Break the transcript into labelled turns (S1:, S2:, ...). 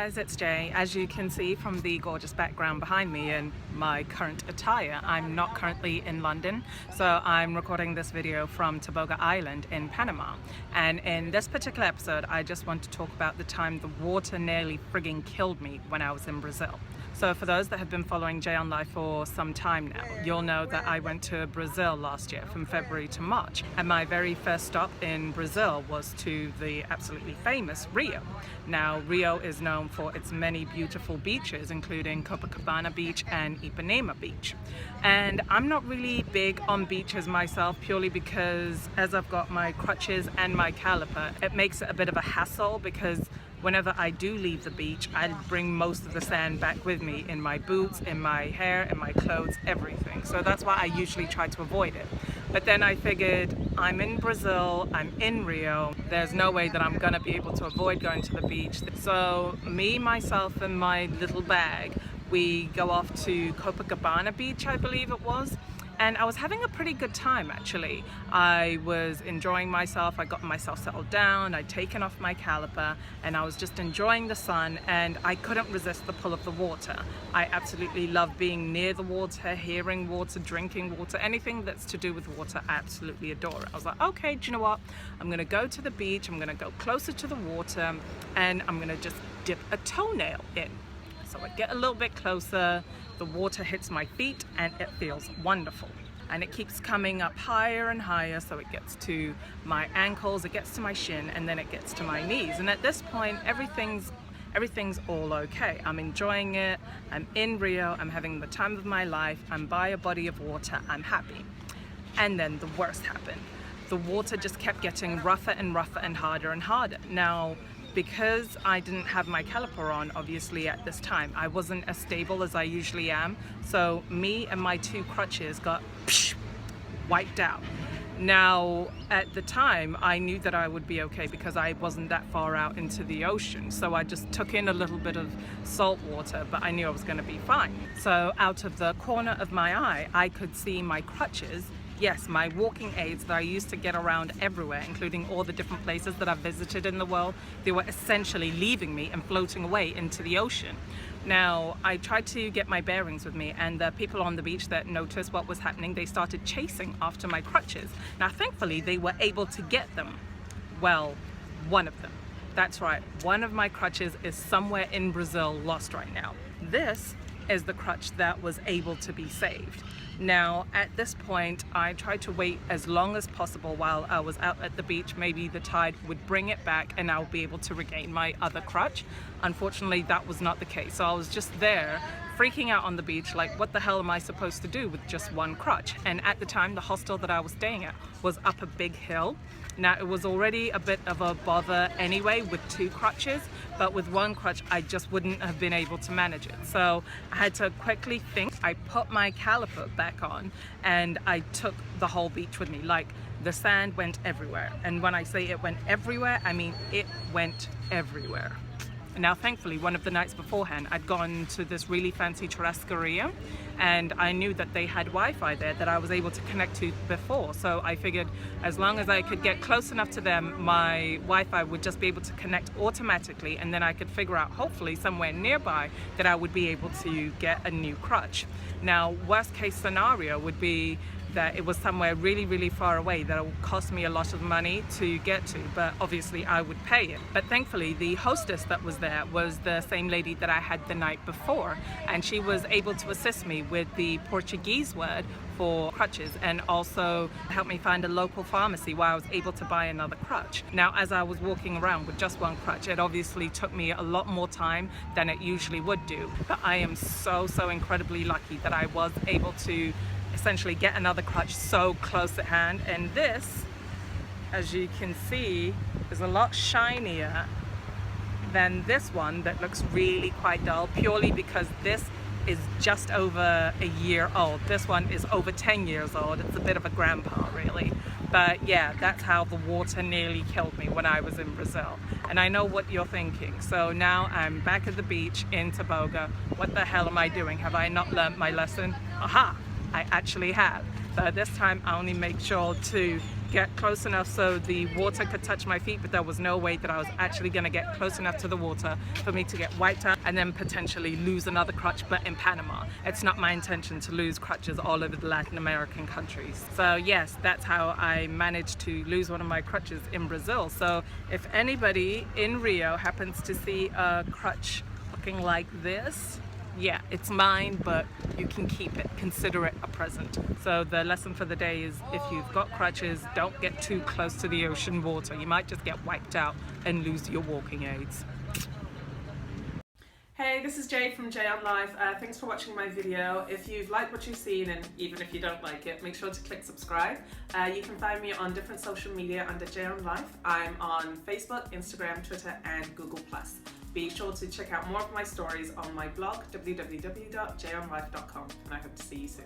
S1: guys, it's Jay. As you can see from the gorgeous background behind me and my current attire, I'm not currently in London, so I'm recording this video from Tobago Island in Panama. And in this particular episode, I just want to talk about the time the water nearly frigging killed me when I was in Brazil. So for those that have been following Jayonlife for some time now, you'll know that I went to Brazil last year from February to March. And my very first stop in Brazil was to the absolutely famous Rio. Now, Rio is known for its many beautiful beaches, including Copacabana Beach and Ipanema Beach. And I'm not really big on beaches myself, purely because as I've got my crutches and my caliper, it makes it a bit of a hassle because whenever I do leave the beach, I bring most of the sand back with me in my boots, in my hair, in my clothes, everything. So that's why I usually try to avoid it. But then I figured, I'm in Brazil, I'm in Rio, there's no way that I'm gonna be able to avoid going to the beach. So me, myself, and my little bag, we go off to Copacabana Beach, I believe it was. And I was having a pretty good time, actually. I was enjoying myself, I got myself settled down, I'd taken off my caliper, and I was just enjoying the sun, and I couldn't resist the pull of the water. I absolutely love being near the water, hearing water, drinking water, anything that's to do with water, I absolutely adore it. I was like, okay, do you know what? I'm gonna go to the beach, I'm gonna go closer to the water, and I'm gonna just dip a toenail in. So I get a little bit closer, the water hits my feet and it feels wonderful. And it keeps coming up higher and higher, so it gets to my ankles, it gets to my shin, and then it gets to my knees. And at this point, everything's all okay. I'm enjoying it, I'm in Rio, I'm having the time of my life, I'm by a body of water, I'm happy. And then the worst happened. The water just kept getting rougher and rougher and harder. Now, because I didn't have my caliper on, obviously, at this time, I wasn't as stable as I usually am. So me and my two crutches got wiped out. Now, at the time, I knew that I would be okay because I wasn't that far out into the ocean. So I just took in a little bit of salt water, but I knew I was gonna be fine. So out of the corner of my eye, I could see my crutches. Yes, my walking aids that I used to get around everywhere, including all the different places that I've visited in the world, they were essentially leaving me and floating away into the ocean. Now, I tried to get my bearings with me, and the people on the beach that noticed what was happening, they started chasing after my crutches. Now, thankfully, they were able to get them. Well, one of them. That's right, one of my crutches is somewhere in Brazil lost right now. This is the crutch that was able to be saved. Now, at this point, I tried to wait as long as possible while I was out at the beach. Maybe the tide would bring it back and I'll be able to regain my other crutch. Unfortunately, that was not the case. So I was just there freaking out on the beach, like, what the hell am I supposed to do with just one crutch? And at the time, the hostel that I was staying at was up a big hill. Now, it was already a bit of a bother anyway with two crutches, but with one crutch, I just wouldn't have been able to manage it. So I had to quickly think. I put my caliper back on and I took the whole beach with me. Like, the sand went everywhere. And when I say it went everywhere, I mean it went everywhere. Now, thankfully, one of the nights beforehand, I'd gone to this really fancy churrascaria, and I knew that they had Wi-Fi there that I was able to connect to before. So I figured as long as I could get close enough to them, my Wi-Fi would just be able to connect automatically, and then I could figure out, hopefully somewhere nearby, that I would be able to get a new crutch. Now, worst case scenario would be that it was somewhere really, really far away that it would cost me a lot of money to get to, but obviously I would pay it. But thankfully, the hostess that was there was the same lady that I had the night before, and she was able to assist me with the Portuguese word for crutches and also help me find a local pharmacy where I was able to buy another crutch. Now, as I was walking around with just one crutch, it obviously took me a lot more time than it usually would do, but I am so incredibly lucky that I was able to essentially get another crutch so close at hand. And this, as you can see, is a lot shinier than this one that looks really quite dull, purely because this is just over a year old. This one is over 10 years old. It's a bit of a grandpa, really. But yeah, that's how the water nearly killed me when I was in Brazil. And I know what you're thinking. So now I'm back at the beach in Tobago. What the hell am I doing? Have I not learned my lesson? Aha! I actually have. So this time I only make sure to get close enough so the water could touch my feet, but there was no way that I was actually going to get close enough to the water for me to get wiped out and then potentially lose another crutch. But in Panama, it's not my intention to lose crutches all over the Latin American countries. So yes, that's how I managed to lose one of my crutches in Brazil. So if anybody in Rio happens to see a crutch looking like this, yeah, it's mine, but you can keep it. Consider it a present. So the lesson for the day is, if you've got crutches, don't get too close to the ocean water. You might just get wiped out and lose your walking aids. Hey, this is Jay from Jayonlife. Thanks for watching my video. If you've liked what you've seen, and even if you don't like it, make sure to click subscribe. You can find me on different social media under Jayonlife. I'm on Facebook, Instagram, Twitter, and Google+. Be sure to check out more of my stories on my blog, www.jayonlife.com, and I hope to see you soon.